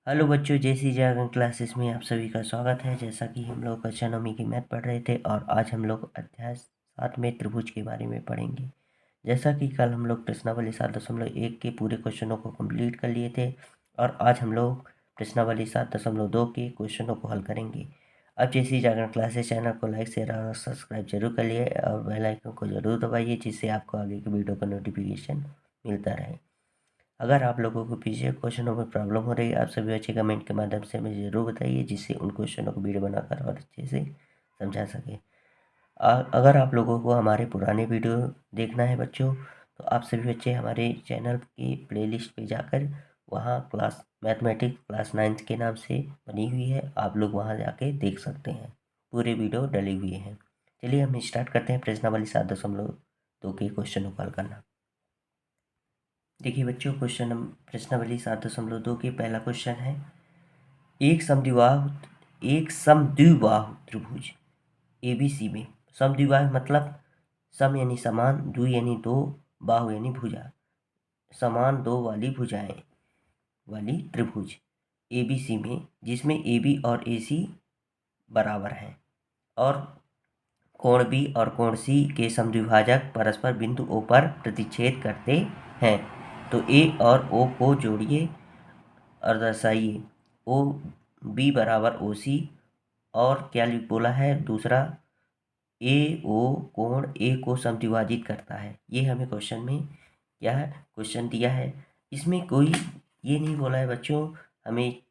Hello बच्चों, जैसी जागरण classes में आप सभी का स्वागत है। जैसा कि हम लोग कक्षा 9वीं की मैथ पढ़ रहे थे और आज हम लोग अध्याय 7 में त्रिभुज के बारे में पढ़ेंगे। जैसा कि कल हम लोग प्रश्नावली 7.1 के पूरे क्वेश्चनों को कंप्लीट कर लिए थे और आज हम लोग प्रश्नावली 7.2 के क्वेश्चनों को हल करेंगे। अब जैसी जागरण क्लासेस चैनल को लाइक शेयर और सब्सक्राइब जरूर कर लिए और बेल आइकन को जरूर दबाइए, जिससे आपको आगे की वीडियो का नोटिफिकेशन मिलता रहे। अगर आप लोगों को पीछे क्वेश्चनों में प्रॉब्लम हो रही है, आप सभी अच्छे कमेंट के माध्यम से हमें ज़रूर बताइए, जिससे उन क्वेश्चनों को वीडियो बनाकर और अच्छे से समझा सके। अगर आप लोगों को हमारे पुराने वीडियो देखना है बच्चों, तो आप सभी बच्चे हमारे चैनल की प्लेलिस्ट पे जाकर वहाँ क्लास मैथमेटिक्स क्लास 9 के नाम से बनी हुई है, आप लोग वहाँ जाके देख सकते हैं। पूरे वीडियो डले हुए हैं। चलिए हम स्टार्ट करते हैं प्रश्नावली 7.2 के क्वेश्चनों को हल करना। देखिए बच्चों, प्रश्नावली 7.2 के पहला क्वेश्चन है, एक समद्विबाहु त्रिभुज ABC में। समद्विबाहु मतलब सम यानी समान, द्वि यानी दो, बाहु यानी भुजा, समान दो वाली भुजाएं वाली त्रिभुज ABC में, जिसमें AB और AC बराबर हैं और कोण B और कोण C के समद्विभाजक परस्पर बिंदु O पर प्रतिच्छेद करते हैं। तो A और O को जोड़िए और दर्शाइए। OB बराबर OC और क्या बोला है दूसरा, AO कोण A को समद्विभाजित करता है। ये हमें क्वेश्चन में क्या है, क्वेश्चन दिया है। इसमें कोई ये नहीं बोला है बच्चों हमें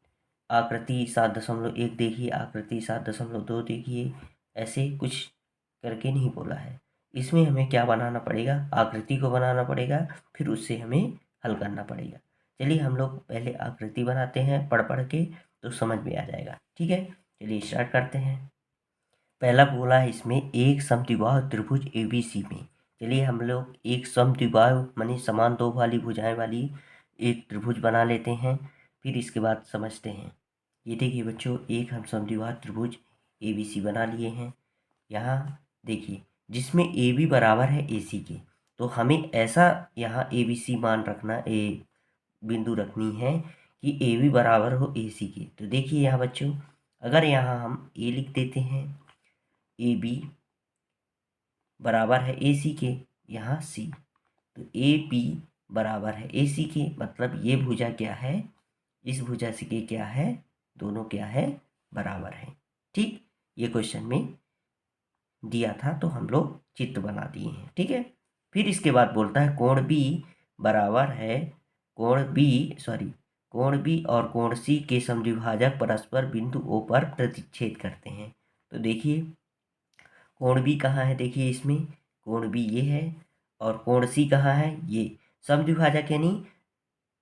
आकृति 7.1 देखिए, आकृति 7.2 देखिए, ऐसे कुछ करके नहीं बोला है। इसमें हमें क्या बनाना पड़ेगा, आकृति को बनाना पड़ेगा, फिर उससे हमें हल करना पड़ेगा। चलिए हम लोग पहले आकृति बनाते हैं, पढ़ पढ़ के तो समझ में आ जाएगा। ठीक है, चलिए स्टार्ट करते हैं। पहला बोला है इसमें एक समद्विबाहु त्रिभुज ABC में। चलिए हम लोग एक समद्विबाहु माने समान दो वाली भुजाएं वाली एक त्रिभुज बना लेते हैं, फिर इसके बाद समझते हैं। ये देखिए बच्चों, एक हम समद्विबाहु त्रिभुज ABC बना लिए हैं। यहाँ देखिए, जिसमें AB बराबर है AC के, तो हमें ऐसा यहाँ ABC मान रखना, बिंदु रखनी है कि AB बराबर हो AC के। तो देखिए यहाँ बच्चों, अगर यहाँ हम A लिख देते हैं, AB बराबर है AC के, यहाँ C, तो AB बराबर है AC के, मतलब ये भुजा क्या है, इस भुजा से के क्या है, दोनों क्या है, बराबर है। ठीक, ये क्वेश्चन में दिया था तो हम लोग चित्र बना दिए हैं। ठीक है, फिर इसके बाद बोलता है कोण B बराबर है कोण B और कोण C के समद्विभाजक परस्पर बिंदु O पर प्रतिच्छेद करते हैं। तो देखिए कोण B कहाँ है, देखिए इसमें कोण B ये है और कोण C कहाँ है, ये। समद्विभाजक यानी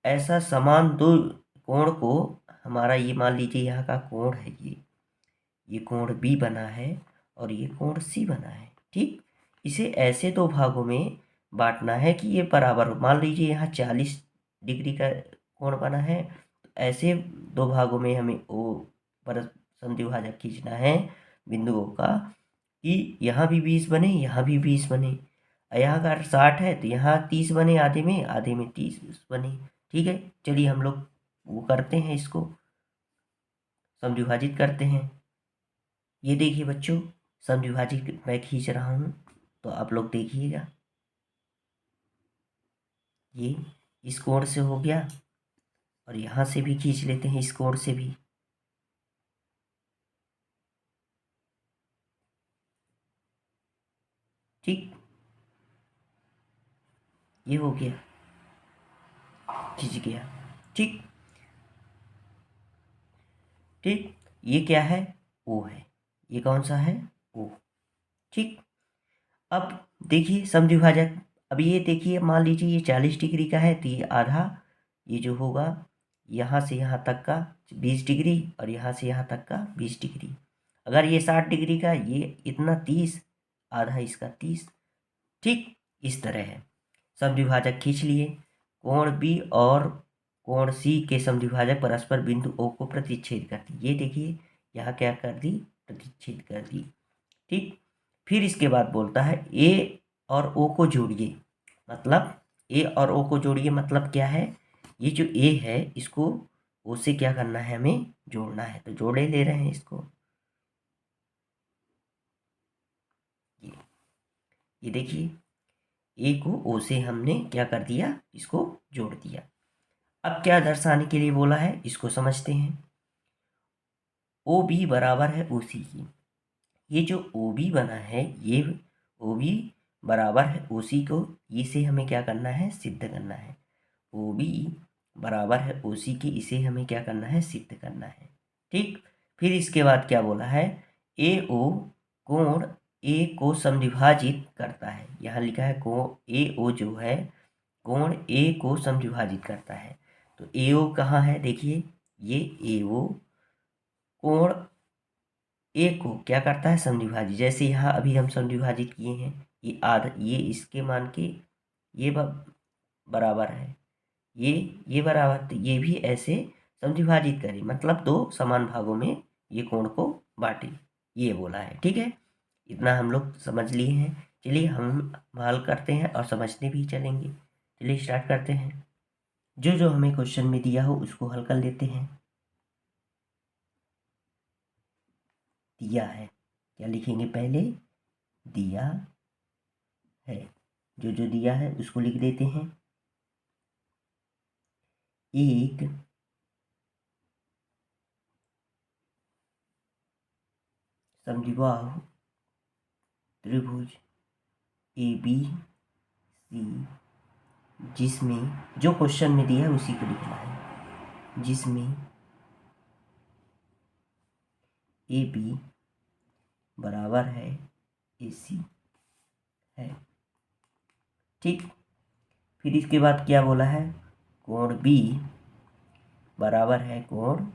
ऐसा समान दो कोण को, हमारा ये मान लीजिए यहाँ का कोण है, ये कोण B बना है और ये कोण C बना है। ठीक, इसे ऐसे दो भागों में बांटना है कि ये बराबर हो। मान लीजिए यहाँ 40 डिग्री का कोण बना है, तो ऐसे दो भागों में हमें O पर समद्विभाजक खींचना है बिंदुओं का कि यहाँ भी 20 बने, यहाँ भी 20 बने। यहाँ का 60 है तो यहाँ 30 बने, आधे में 30 बने। ठीक है, चलिए हम लोग वो करते हैं, इसको समद्विभाजित करते हैं। ये देखिए बच्चों, समद्विभाजित मैं खींच रहा हूँ, तो आप लोग देखिएगा, ये इस कोण से हो गया और यहाँ से भी खींच लेते हैं, इस कोण से भी। ठीक, ये हो गया, खींच गया। ठीक ठीक, ये क्या है, ओ है, ये कौन सा है, ओ। ठीक, अब देखिए समद्विभाजक, अब ये देखिए मान लीजिए ये 40 डिग्री का है, तो ये आधा, ये जो होगा यहाँ से यहाँ तक का 20 डिग्री और यहाँ से यहाँ तक का 20 डिग्री। अगर ये 60 डिग्री का, ये इतना 30, आधा इसका 30। ठीक, इस तरह है। समद्विभाजक खींच लिए, कोण B और कोण C के समद्विभाजक परस्पर बिंदु O को प्रतिच्छेद कर दी। ये देखिए यहाँ क्या कर दी, प्रतिच्छेद कर दी। ठीक, फिर इसके बाद बोलता है A और O को जोड़िए। मतलब A और O को जोड़िए मतलब क्या है, ये जो A है इसको ओ से क्या करना है, हमें जोड़ना है, तो जोड़े ले रहे हैं इसको। ये देखिए, ए को ओ से हमने क्या कर दिया, इसको जोड़ दिया। अब क्या दर्शाने के लिए बोला है, इसको समझते हैं। ओ बी बराबर है ओ सी की। ये जो ओ बी बना है, ये ओ बी बराबर है ओ सी को, इसे हमें क्या करना है, सिद्ध करना है। ओ बी बराबर है ओ सी की, इसे हमें क्या करना है, सिद्ध करना है। ठीक, फिर इसके बाद क्या बोला है, ए ओ कोण ए को समद्विभाजित करता है। यहाँ लिखा है कोण ए ओ जो है कोण ए को समद्विभाजित करता है। तो ए ओ कहाँ है, देखिए ये ए ओ कोण ए को क्या करता है, समद्विभाजित। जैसे यहाँ अभी हम समद्विभाजित किए हैं, ये आधा, ये इसके मान के ये बराबर है, ये बराबर, तो ये भी ऐसे समद्विभाजित करें, मतलब दो समान भागों में ये कोण को बांटे, ये बोला है। ठीक है, इतना हम लोग समझ लिए हैं। चलिए हम हल करते हैं और समझते भी चलेंगे। चलिए स्टार्ट करते हैं। जो जो हमें क्वेश्चन में दिया हो उसको हल कर लेते हैं। दिया है, क्या लिखेंगे, पहले दिया है, जो जो दिया है उसको लिख देते हैं। एक समद्विबाहु त्रिभुज ए बी सी, जिसमें जो क्वेश्चन में दिया है उसी को लिखना है, जिसमें ए बी बराबर है ए सी है। ठीक, फिर इसके बाद क्या बोला है, कोण बी बराबर है कोण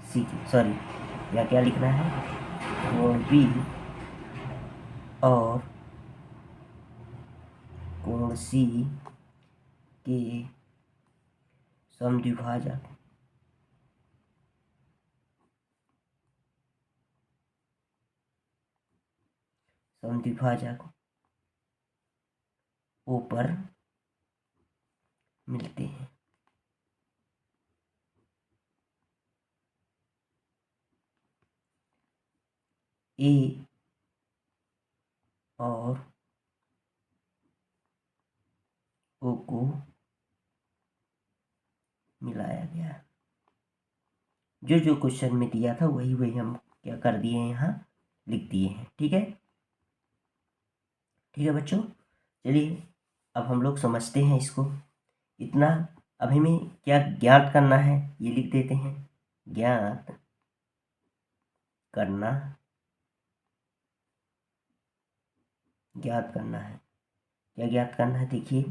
सी, सॉरी या क्या लिखना है, कोण बी और कोण सी के समद्विभाजक ओ पर मिलते हैं। ए और ओ को मिलाया गया। जो जो क्वेश्चन में दिया था वही वही हम क्या कर दिए हैं, यहाँ लिख दिए हैं। ठीक है, ठीक है बच्चों, चलिए अब हम लोग समझते हैं इसको। इतना अब हमें क्या ज्ञात करना है, ये लिख देते हैं। ज्ञात करना, ज्ञात करना है, क्या ज्ञात करना है, देखिए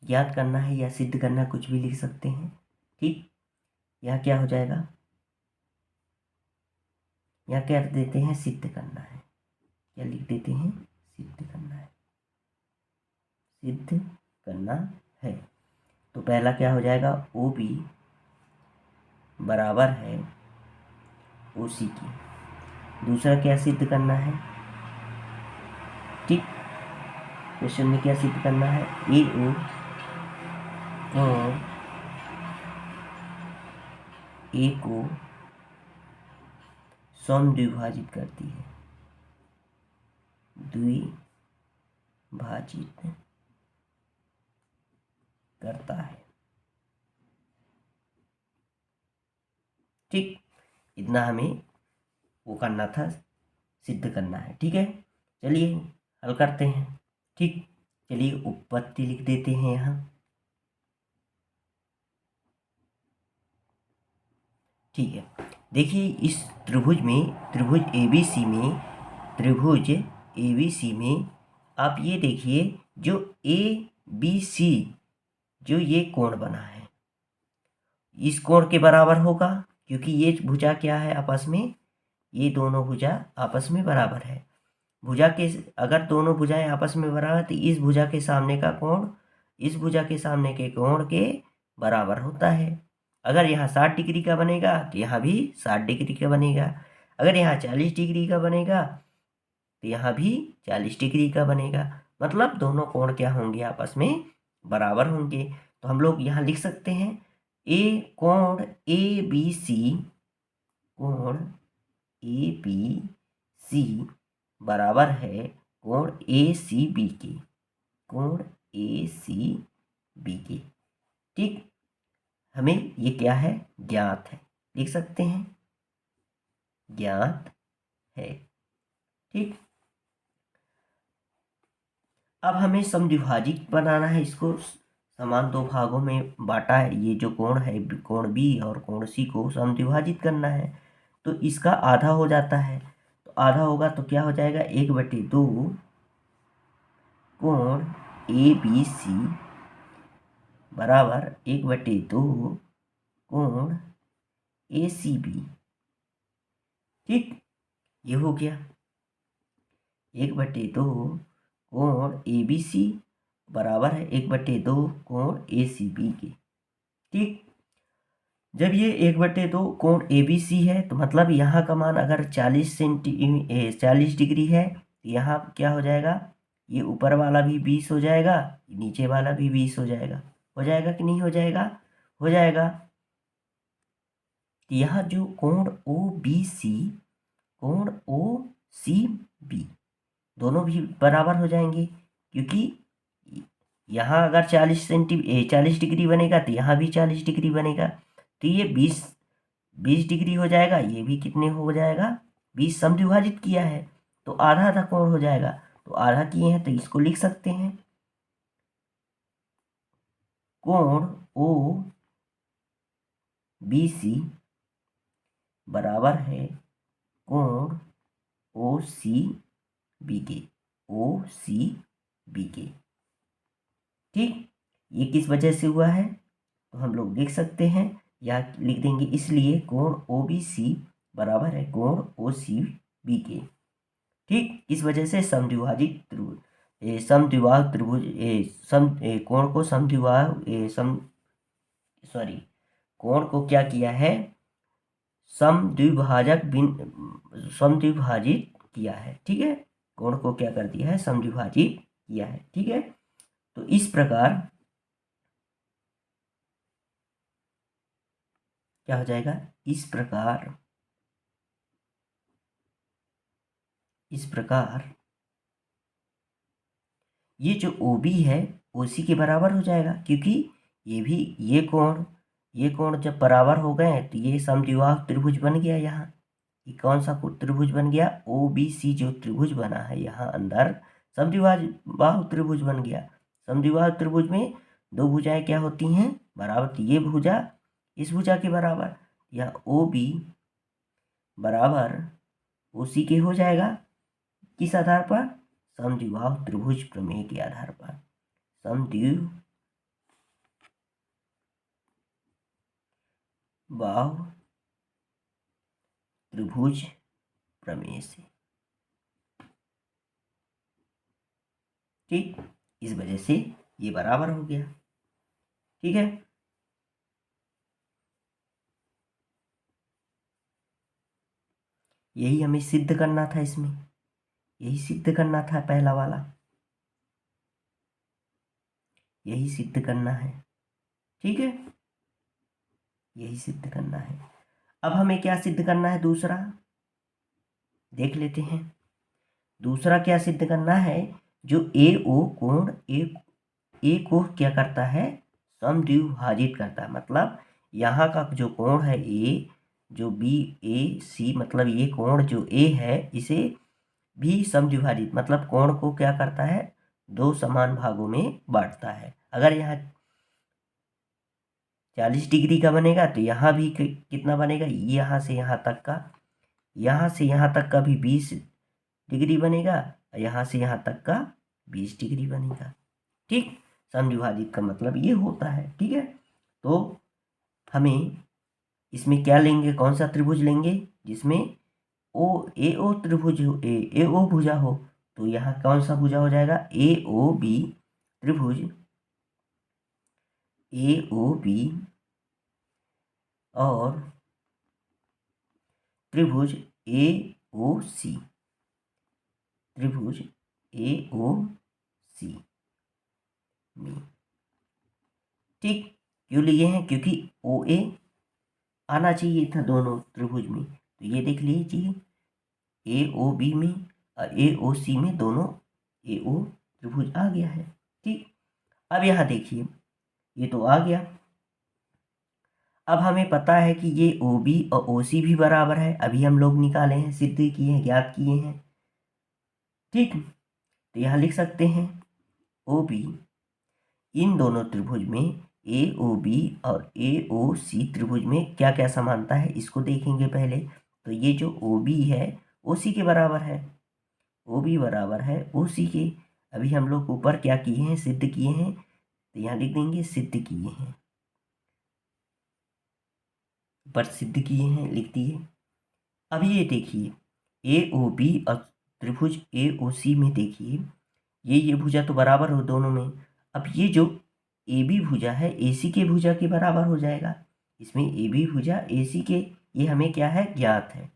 ज्ञात करना है या सिद्ध करना, कुछ भी लिख सकते हैं। ठीक, यहाँ क्या हो जाएगा, यहाँ क्या देते हैं, सिद्ध करना है, क्या लिख देते हैं, सिद्ध करना है, सिद्ध करना है। तो पहला क्या हो जाएगा, ओ बी बराबर है ओ सी की। दूसरा क्या सिद्ध करना है, ठीक, क्वेश्चन में क्या सिद्ध करना है, ए ओ और ए को समद्विभाजित करती है, द्विभाजित करता है। ठीक, इतना हमें वो करना था, सिद्ध करना है। ठीक है, चलिए हल करते हैं। ठीक, चलिए उत्पत्ति लिख देते हैं यहाँ। ठीक है, देखिए इस त्रिभुज में, त्रिभुज ABC में, त्रिभुज ABC में आप ये देखिए, जो ABC जो ये कोण बना है, इस कोण के बराबर होगा, क्योंकि ये भुजा क्या है आपस में, ये दोनों भुजा आपस में बराबर है। भुजा के, अगर दोनों भुजाएं आपस में बराबर, तो इस भुजा के सामने का कोण इस भुजा के सामने के कोण के बराबर होता है। अगर यहाँ 60 डिग्री का बनेगा तो यहाँ भी 60 डिग्री का बनेगा। अगर यहाँ 40 डिग्री का बनेगा तो यहाँ भी 40 डिग्री का बनेगा। मतलब दोनों कोण क्या होंगे, आपस में बराबर होंगे तो हम लोग यहाँ लिख सकते हैं ए कोण ए बी सी, कोण ए बी सी बराबर है कोण ए सी बी के, कोण ए सी बी के। ठीक, हमें ये क्या है, ज्ञात है, लिख सकते हैं ज्ञात है। ठीक, अब हमें समद्विभाजित बनाना है, इसको समान दो भागों में बांटा है, ये जो कोण है कोण बी और कोण सी को समद्विभाजित करना है, तो इसका आधा हो जाता है, तो आधा होगा तो क्या हो जाएगा 1/2 कोण ए बी सी बराबर 1/2 कोण ए सी बी। ठीक, ये हो गया 1/2 कोण ए बी सी बराबर है 1/2 कोण ए सी बी के। ठीक, जब ये 1/2 कोण ए बी सी है तो मतलब यहाँ का मान अगर 40 डिग्री है, यहाँ क्या हो जाएगा, ये ऊपर वाला भी 20 हो जाएगा, नीचे वाला भी 20 हो जाएगा कि नहीं हो जाएगा, हो जाएगा। यहाँ जो कोण ओ बी सी, कोण ओ सी बी दोनों भी बराबर हो जाएंगे, क्योंकि यहाँ अगर 40 डिग्री बनेगा तो यहाँ भी 40 डिग्री बनेगा, तो ये 20 डिग्री हो जाएगा, ये भी कितने हो जाएगा 20 समद्विभाजित किया है तो आधा आधा कोण हो जाएगा, तो आधा किए हैं तो इसको लिख सकते हैं कोण ओ बी सी बराबर है कोण ओ सी बी के, ओ सी बी के। ठीक, ये किस वजह से हुआ है तो हम लोग देख सकते हैं या लिख देंगे, इसलिए कोण ओ बी सी बराबर है कोण ओ सी बी के। ठीक, इस वजह से समद्विभाजित त्रिभुज समद्विबाहु त्रिभुज कोण को कोण को क्या किया है, समद्विभाजित किया है। ठीक है, कोण को क्या कर दिया है, समद्विभाजित किया है। ठीक है, तो इस प्रकार क्या हो जाएगा, इस प्रकार ये जो OB है OC के बराबर हो जाएगा, क्योंकि ये कोण जब बराबर हो गए तो ये समद्विबाहु त्रिभुज बन गया। यहाँ ये कौन सा त्रिभुज बन गया, OBC जो त्रिभुज बना है यहाँ अंदर समद्विबाहु त्रिभुज बन गया। समद्विबाहु त्रिभुज में दो भुजाएं क्या होती हैं, बराबर, तो ये भुजा इस भुजा के बराबर, या OB बराबर OC के हो जाएगा, किस आधार पर, समद्विबाहु त्रिभुज प्रमेय के आधार पर, समद्विबाहु त्रिभुज प्रमेय से। ठीक, इस वजह से ये बराबर हो गया। ठीक है, यही हमें सिद्ध करना था, इसमें यही सिद्ध करना था, पहला वाला यही सिद्ध करना है। ठीक है, यही सिद्ध करना है। अब हमें क्या सिद्ध करना है, दूसरा देख लेते हैं। दूसरा क्या सिद्ध करना है, जो AO कोण ए को क्या करता है, समद्विभाजित करता है, मतलब यहाँ का जो कोण है A, जो BAC, मतलब ये कोण जो A है इसे भी समद्विभाजित, मतलब कोण को क्या करता है, दो समान भागों में बांटता है। अगर यहाँ 40 डिग्री का बनेगा तो यहाँ भी कितना बनेगा, यहाँ से यहाँ तक का भी 20 डिग्री बनेगा, यहाँ से यहाँ तक का 20 डिग्री बनेगा। ठीक, समद्विभाजित का मतलब ये होता है। ठीक है, तो हमें इसमें क्या लेंगे, कौन सा त्रिभुज लेंगे, जिसमें AO त्रिभुज हो, AO भुजा हो, तो यहाँ कौन सा भुजा हो जाएगा, AOB त्रिभुज, AOB और त्रिभुज AOC, त्रिभुज AOC में ठीक, क्यों लिए हैं? क्योंकि ओ ए आना चाहिए था दोनों त्रिभुज में, तो ये देख लीजिए ए ओ बी में और ए ओ सी में दोनों ए ओ त्रिभुज आ गया है। ठीक, अब यहाँ देखिए ये तो आ गया। अब हमें पता है कि ये ओ बी और ओ सी भी बराबर है, अभी हम लोग निकाले हैं, सिद्ध किए हैं, ज्ञात किए हैं। ठीक, तो यहाँ लिख सकते हैं ओ बी, इन दोनों त्रिभुज में ए ओ बी और ए ओ सी त्रिभुज में क्या क्या समानता है इसको देखेंगे पहले। तो ये जो ओ बी है ओ सी के बराबर है, ओ बी बराबर है ओ सी के। अभी हम लोग ऊपर क्या किए हैं? सिद्ध किए हैं, तो यहाँ लिख देंगे सिद्ध किए हैं, पर सिद्ध किए हैं लिख दिए। अब ये देखिए ए ओ बी और त्रिभुज ए ओ सी में देखिए ये भुजा तो बराबर हो दोनों में। अब ये जो ए बी भुजा है ए सी के भुजा के बराबर हो जाएगा। इसमें ए बी भुजा ए सी के, ये हमें क्या है? ज्ञात है।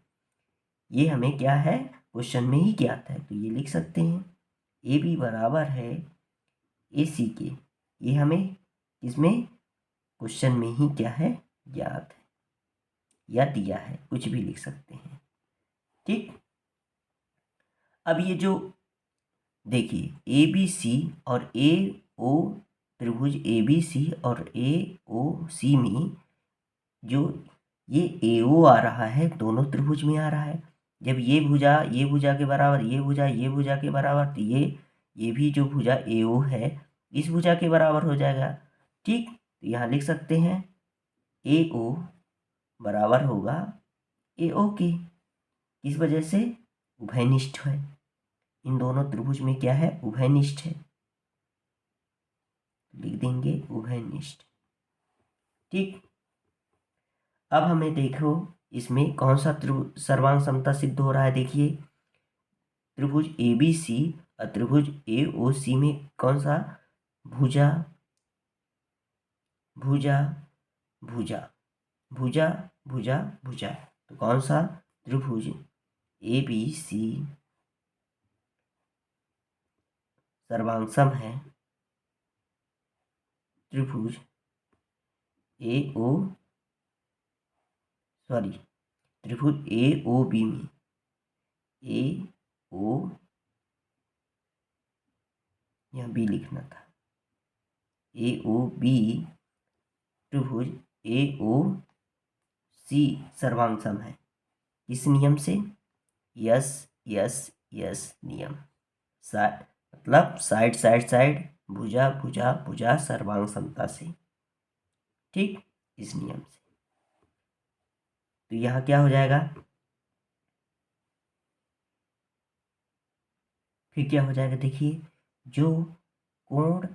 ये हमें क्या है? क्वेश्चन में ही ज्ञात है, तो ये लिख सकते हैं ए बी बराबर है ए सी के। ये हमें इसमें क्वेश्चन में ही क्या है? ज्ञात है या दिया है, कुछ भी लिख सकते हैं। ठीक, अब ये जो देखिए ए बी सी और ए ओ त्रिभुज ए बी सी और ए ओ सी में जो ये ए ओ आ रहा है दोनों त्रिभुज में आ रहा है। जब ये भुजा के बराबर, ये भुजा के बराबर, तो ये भी जो भुजा ए ओ है इस भुजा के बराबर हो जाएगा। ठीक, तो यहाँ लिख सकते हैं ए ओ बराबर होगा ए ओ के। किस वजह से? उभयनिष्ठ है, इन दोनों त्रिभुज में क्या है? उभयनिष्ठ है, लिख देंगे उभयनिष्ठ। ठीक, अब हमें देखो इसमें कौन सा सर्वांग समता सिद्ध हो रहा है। देखिए त्रिभुज ए बी सी और त्रिभुज ए ओ सी में कौन सा? भुजा भुजा भुजा भुजा भुजा भुजा, तो कौन सा? त्रिभुज ए बी सी सर्वांग है त्रिभुज ए ओ त्रिभुज ए ओ बी में ए ओ, यहाँ बी लिखना था, ए ओ बी त्रिभुज ए ओ सी सर्वांग सम है। किस नियम से? यस यस यस नियम। मतलब साइड साइड साइड, भुजा भुजा भुजा सर्वांग समता से। ठीक, इस नियम से। तो यहाँ क्या हो जाएगा? फिर क्या हो जाएगा? देखिए जो कोण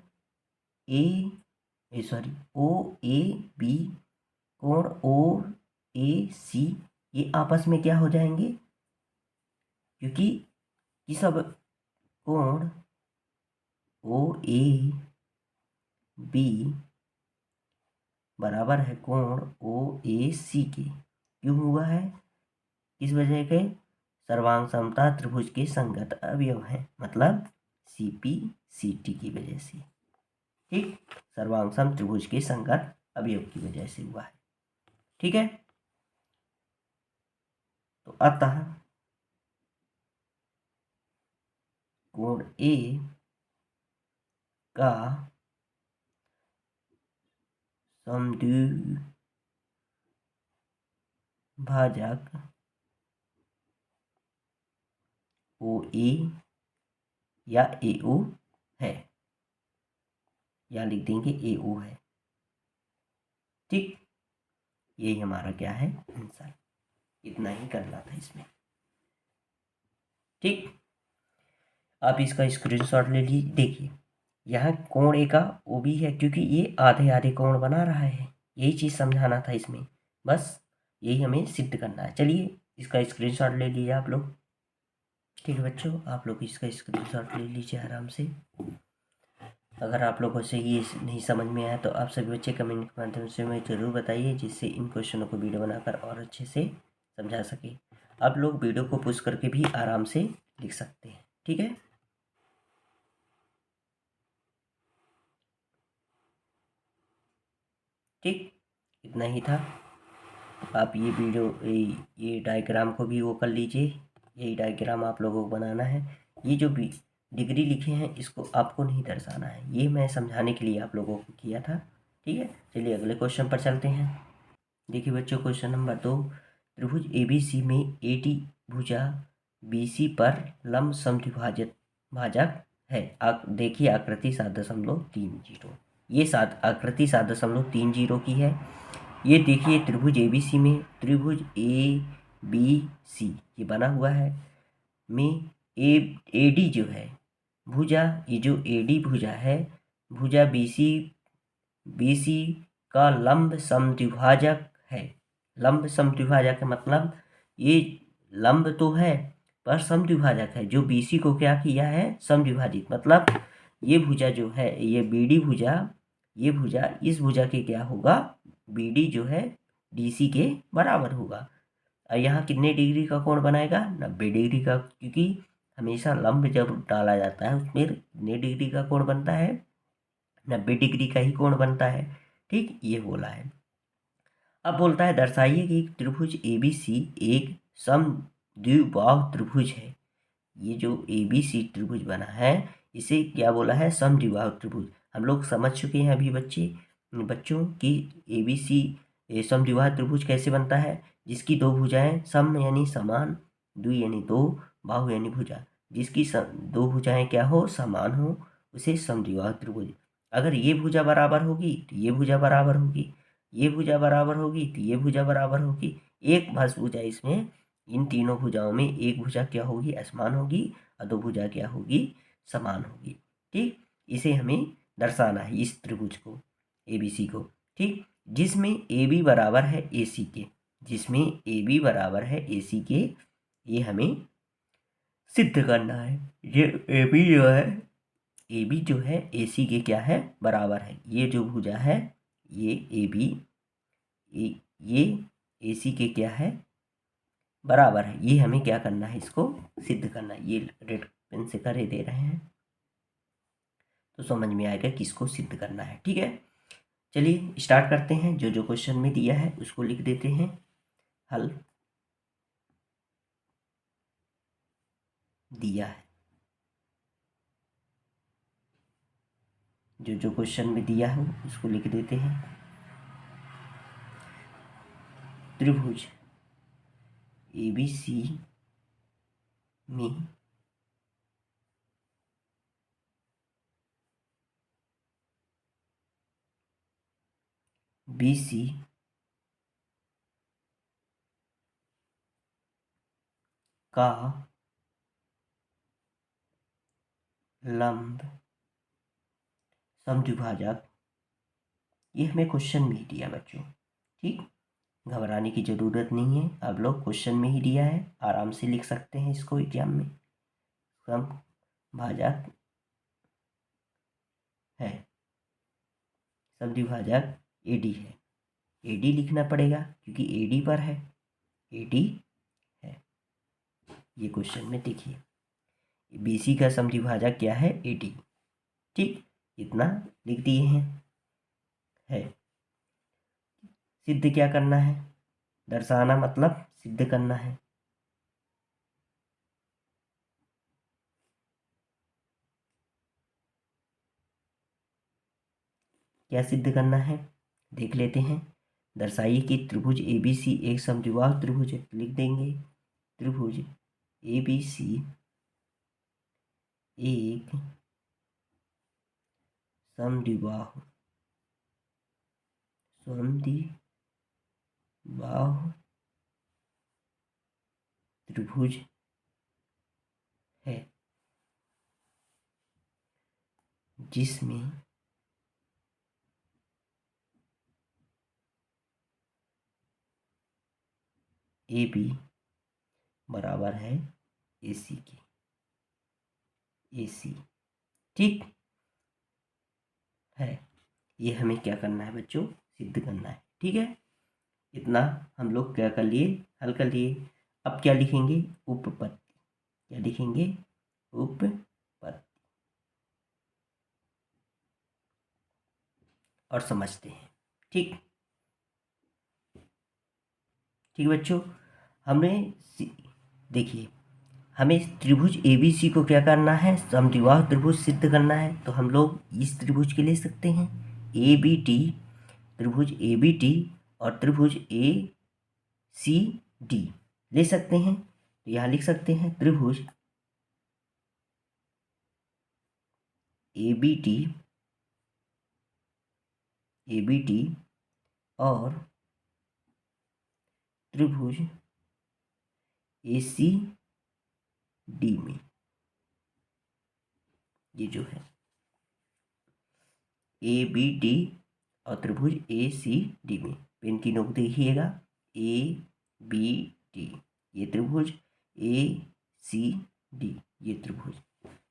ओ ए बी, कोण ओ ए सी, ये आपस में क्या हो जाएंगे? क्योंकि ये सब कोण ओ ए बी बराबर है कोण ओ ए सी के। क्यों हुआ है? किस वजह के? सर्वांग समता त्रिभुज के संगत अवयव हैं, मतलब सी पी सी टी की वजह से। ठीक, सर्वांग सम त्रिभुज के संगत अवयव की वजह से हुआ है। ठीक है, तो अतः कोण ए का समद्विभाजक ओ ए या ए ओ है, या लिख देंगे ए ओ है। ठीक, यही हमारा क्या है? आंसर। इतना ही करना था इसमें। ठीक, आप इसका स्क्रीनशॉट ले लीजिए। देखिए यहाँ कोण ए का ओ बी है, क्योंकि ये आधे आधे कोण बना रहा है, यही चीज़ समझाना था इसमें, बस यही हमें सिद्ध करना है। चलिए इसका स्क्रीनशॉट ले लीजिए आप लोग। ठीक है बच्चों, आप लोग इसका स्क्रीनशॉट ले लीजिए आराम से। अगर आप लोगों से ये नहीं समझ में आया तो आप सभी बच्चे कमेंट के माध्यम से हमें ज़रूर बताइए, जिससे इन क्वेश्चनों को वीडियो बनाकर और अच्छे से समझा सके। आप लोग वीडियो को पुश करके भी आराम से लिख सकते हैं। ठीक है, ठीक, इतना ही था। आप ये वीडियो ये डायग्राम को भी वो कर लीजिए। यही डायग्राम आप लोगों को बनाना है। ये जो भी डिग्री लिखे हैं इसको आपको नहीं दर्शाना है, ये मैं समझाने के लिए आप लोगों को किया था। ठीक है, चलिए अगले क्वेश्चन पर चलते हैं। देखिए बच्चों, क्वेश्चन नंबर 2, त्रिभुज ABC में AD भुजा BC पर लंब समद्विभाजक भाजक है। देखिए आकृति 7.30, ये आकृति 7.30 की है। ये देखिए त्रिभुज ABC में त्रिभुज ABC ये बना हुआ है में AD जो है भुजा, ये जो AD भुजा है, भुजा BC का लंब समद्विभाजक है। लंब समद्विभाजक का मतलब ये लंब तो है पर समद्विभाजक है। जो BC को क्या किया है, समद्विभाजित, मतलब ये भुजा जो है, ये BD भुजा, ये भुजा इस भुजा के क्या होगा, BD जो है DC के बराबर होगा। और यहाँ कितने डिग्री का कोण बनाएगा, 90 डिग्री का, क्योंकि हमेशा लंब जब डाला जाता है उसमें कितने डिग्री का कोण बनता है, 90 डिग्री का ही कोण बनता है। ठीक, ये बोला है। अब बोलता है दर्शाइए कि त्रिभुज ABC एक समद्विबाहु त्रिभुज है। ये जो ABC त्रिभुज बना है इसे क्या बोला है, समद्विबाहु त्रिभुज। हम लोग समझ चुके हैं अभी बच्चों की ABC समद्विबाहु त्रिभुज कैसे बनता है, जिसकी दो भुजाएं सम यानी समान, द्वि यानी दो, बाहु यानी भुजा, जिसकी दो भुजाएं क्या हो, समान हो, उसे समद्विबाहु त्रिभुज। अगर ये भुजा बराबर होगी तो ये भुजा बराबर होगी, ये भुजा बराबर होगी तो ये भुजा बराबर होगी। एक भुजा इसमें, इन तीनों भुजाओं में एक भुजा क्या होगी, असमान होगी, और दो भुजा क्या होगी, समान होगी। ठीक, इसे हमें दर्शाना है इस त्रिभुज को, ABC को। ठीक, जिसमें AB बराबर है AC के, जिसमें AB बराबर है AC के, ये हमें सिद्ध करना है। ये AB जो है, AB जो है AC के क्या है, बराबर है। ये जो भुजा है ये AB ये AC के क्या है, बराबर है। ये हमें क्या करना है, इसको सिद्ध करना है। ये रेड पेन से करे दे रहे हैं तो समझ में आएगा किसको सिद्ध करना है। ठीक है, चलिए स्टार्ट करते हैं। जो जो क्वेश्चन में दिया है उसको लिख देते हैं, हल दिया है। जो जो क्वेश्चन में दिया है उसको लिख देते हैं। त्रिभुज ABC में BC का लंब समद्विभाजक, ये हमें क्वेश्चन में ही दिया बच्चों। ठीक, घबराने की ज़रूरत नहीं है, आप लोग क्वेश्चन में ही दिया है, आराम से लिख सकते हैं इसको एग्जाम में। समद्विभाजक है, समद्विभाजक AD है। AD लिखना पड़ेगा क्योंकि AD पर है, AD है। ये क्वेश्चन में देखिए BC का समद्विभाजक क्या है, AD। ठीक, इतना लिख दिए हैं। है, सिद्ध क्या करना है, दर्शाना मतलब सिद्ध करना है। क्या सिद्ध करना है, देख लेते हैं। दर्शाइए कि त्रिभुज ABC एक समद्विबाहु त्रिभुज है। लिख देंगे त्रिभुज ABC एक समद्विबाहु त्रिभुज है, जिसमें AB बराबर है AC के, AC। ठीक है, ये हमें क्या करना है बच्चों, सिद्ध करना है। ठीक है, इतना हम लोग क्या कर लिए, हल कर लिए। अब क्या लिखेंगे, उपपत्ति। क्या लिखेंगे, उपपत्ति, और समझते हैं। ठीक। ठीक है बच्चों, हमने देखिए हमें त्रिभुज ABC को क्या करना है, समद्विबाहु त्रिभुज सिद्ध करना है। तो हम लोग इस त्रिभुज के ले सकते हैं ABT, त्रिभुज ABT और त्रिभुज ACD ले सकते हैं। तो यहाँ लिख सकते हैं त्रिभुज ABT और त्रिभुज ACD में, ये जो है ABD और त्रिभुज ACD में, पेन की नोक देखिएगा, ABD ये त्रिभुज, ACD ये त्रिभुज,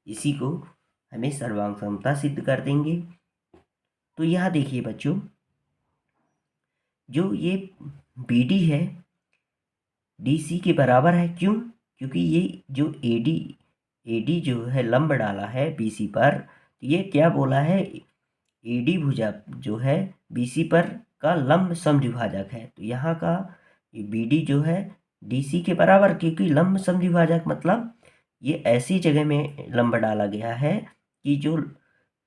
इसी को हमें सर्वांग समता सिद्ध कर देंगे। तो यहाँ देखिए बच्चों, जो ये BD है DC के बराबर है, क्यों? क्योंकि ये जो AD जो है लंब डाला है BC पर, तो ये क्या बोला है, AD भुजा जो है BC पर का लंब समद्विभाजक है। तो यहाँ का BD जो है DC के बराबर, क्योंकि लंब समद्विभाजक मतलब ये ऐसी जगह में लंब डाला गया है कि जो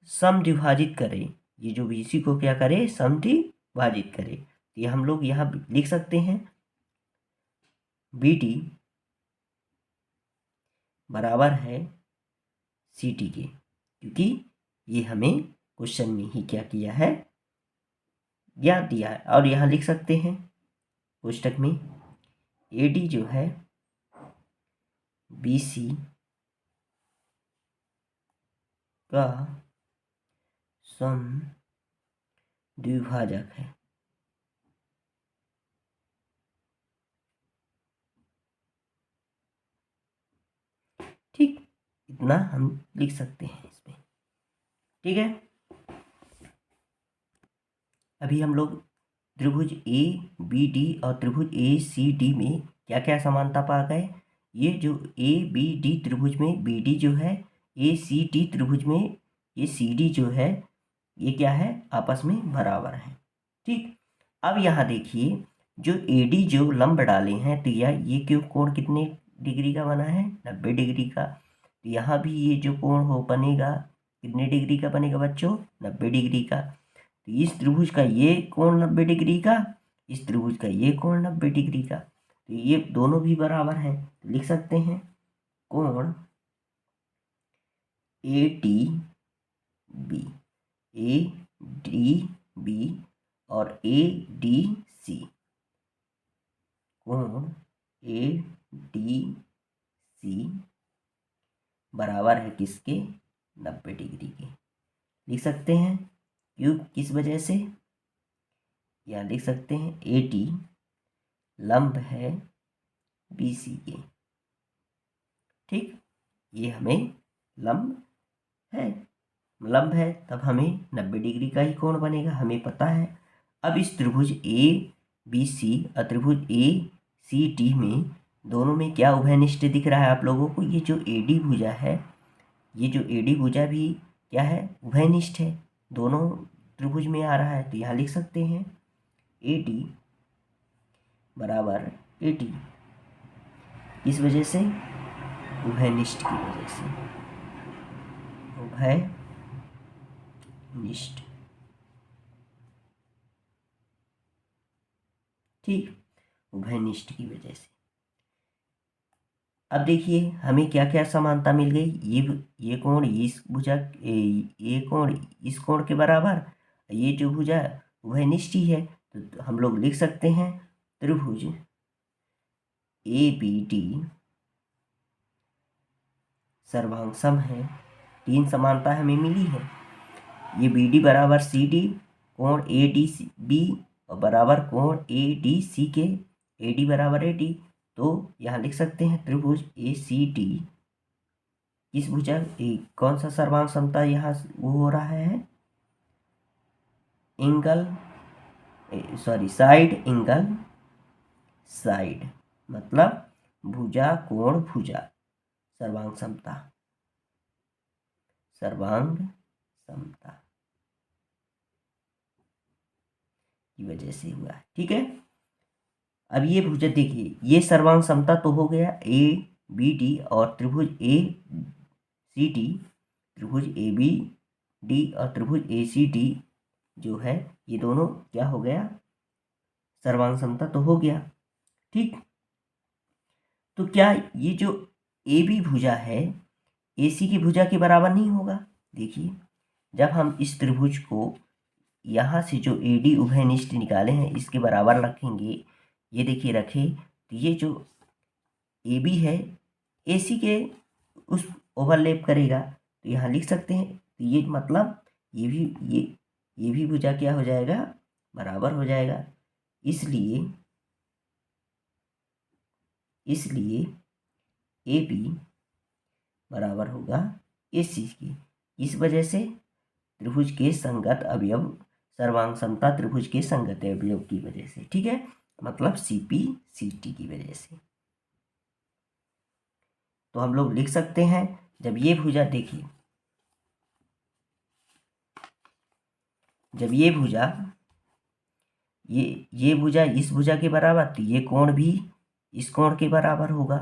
समद्विभाजित करे, ये जो BC को क्या करे, समद्विभाजित करे। तो ये हम लोग यहाँ लिख सकते हैं BD बराबर है CT के, क्योंकि ये हमें क्वेश्चन में ही क्या किया है, याद दिया है। और यहाँ लिख सकते हैं पुस्तक में AD जो है BC का समद्विभाजक है। ठीक, इतना हम लिख सकते हैं इसमें। ठीक है, अभी हम लोग त्रिभुज ABD और त्रिभुज ACD में क्या क्या समानता पा गए। ये जो ABD त्रिभुज में BD जो है, ACD त्रिभुज में ये CD जो है, ये क्या है, आपस में बराबर है। ठीक, अब यहाँ देखिए जो AD जो लंब डाले हैं, तो ये क्यों कोण कितने डिग्री का बना है, 90 डिग्री का। तो यहाँ भी ये जो कोण हो बनेगा कितने डिग्री का बनेगा बच्चों, 90 डिग्री का। तो इस त्रिभुज का ये कोण 90 डिग्री का, इस त्रिभुज का ये कोण 90 डिग्री का, तो ये दोनों भी बराबर हैं। तो लिख सकते हैं कोण ADB और ADC, कोण ADC बराबर है किसके, 90 डिग्री के। लिख सकते हैं क्यों, किस वजह से, या लिख सकते हैं AD लंब है BC के। ठीक, ये हमें लंब है, तब हमें 90 डिग्री का ही कोण बनेगा, हमें पता है। अब इस त्रिभुज ABC और त्रिभुज ACD में दोनों में क्या उभयनिष्ठ दिख रहा है आप लोगों को, ये जो AD भुजा है, ये जो AD भुजा भी क्या है, उभयनिष्ठ है, दोनों त्रिभुज में आ रहा है। तो यहाँ लिख सकते हैं AD बराबर AD, किस वजह से, उभयनिष्ठ की वजह से, उभयनिष्ठ। ठीक, उभयनिष्ठ की वजह से। अब देखिए हमें क्या क्या समानता मिल गई, ये कोण इस भुजा, ये कोण इस कोण के बराबर, ये जो भुजा उभयनिष्ठ ही है। तो हम लोग लिख सकते हैं त्रिभुज ABD सर्वांग सम है, 3 समानता हमें मिली है। ये BD बराबर CD, कोण ADB और बराबर कोण ADC के, AD बराबर AD। तो यहाँ लिख सकते हैं त्रिभुज ACD किस भुजा, कौन सा सर्वांग समता यहाँ वो हो रहा है, एंगल साइड एंगल साइड, मतलब भुजा कोण भुजा, सर्वांग समता की वजह से हुआ है। ठीक है, अब ये भुजा देखिए, ये सर्वांग समता तो हो गया ए बी डी, और त्रिभुज ए सी डी, त्रिभुज ए बी डी और त्रिभुज ए सी डी जो है, ये दोनों क्या हो गया, सर्वांग समता तो हो गया। ठीक, तो क्या ये जो ए बी भुजा है ए सी की भुजा के बराबर नहीं होगा? देखिए, जब हम इस त्रिभुज को यहाँ से जो ए डी उभयनिष्ठ निकाले हैं इसके बराबर रखेंगे, ये देखिए रखे, तो ये जो ए बी है ए सी के उस ओवरलैप करेगा, तो यहाँ लिख सकते हैं, तो ये मतलब ये भी भुजा क्या हो जाएगा, बराबर हो जाएगा। इसलिए ए बी बराबर होगा ए सी की। इस वजह से त्रिभुज के संगत अवयव, सर्वांग समता त्रिभुज के संगत अवयव की वजह से, ठीक है, मतलब सी पी सी टी की वजह से। तो हम लोग लिख सकते हैं, जब ये भुजा देखिए, जब ये भुजा ये भुजा इस भुजा के बराबर, तो ये कोण भी इस कोण के बराबर होगा।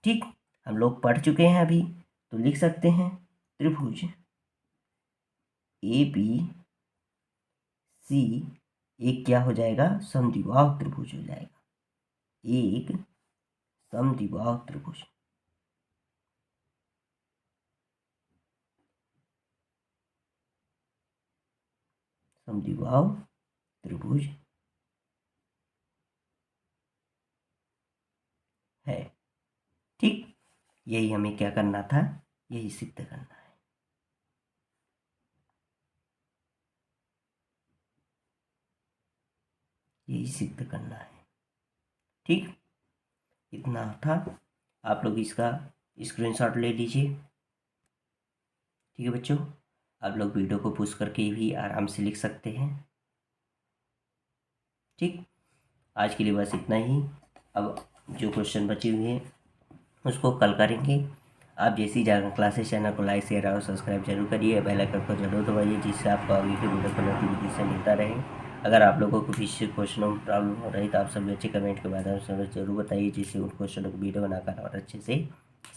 ठीक, हम लोग पढ़ चुके हैं अभी, तो लिख सकते हैं त्रिभुज ए बी सी एक क्या हो जाएगा, समद्विबाहु त्रिभुज हो जाएगा, एक समद्विबाहु त्रिभुज। समद्विबाहु त्रिभुज है। ठीक, यही हमें क्या करना था, यही सिद्ध करना है। यही सिद्ध करना है। ठीक, इतना था, आप लोग इसका स्क्रीनशॉट ले लीजिए। ठीक है बच्चों, आप लोग वीडियो को पुश करके भी आराम से लिख सकते हैं। ठीक, आज के लिए बस इतना ही। अब जो क्वेश्चन बचे हुए हैं उसको कल करेंगे। आप जैसी जागरण क्लासेस चैनल को लाइक शेयर और सब्सक्राइब जरूर करिए, बेल आइकन को जरूर दबाइए, जिससे आपको आगे की वीडियो का नोटिफिकेशन मिलता रहे। अगर आप लोगों को किसी क्वेश्चनों में प्रॉब्लम हो रही तो आप सभी अच्छे कमेंट के माध्यम से जरूर बताइए, जिससे उन क्वेश्चनों को वीडियो बनाकर और अच्छे से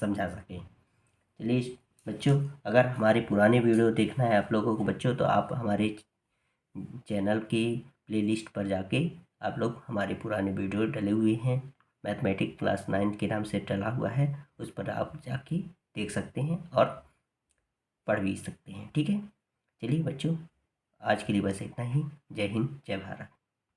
समझा सकें। चलिए बच्चों, अगर हमारे पुराने वीडियो देखना है आप लोगों को बच्चों, तो आप हमारे चैनल के प्लेलिस्ट पर जाके आप लोग हमारे पुराने वीडियो डले हुए हैं, मैथमेटिक्स क्लास 9 के नाम से डला हुआ है, उस पर आप जाके देख सकते हैं और पढ़ भी सकते हैं। ठीक है, चलिए बच्चों, आज के लिए बस इतना ही। जय हिंद, जय भारत।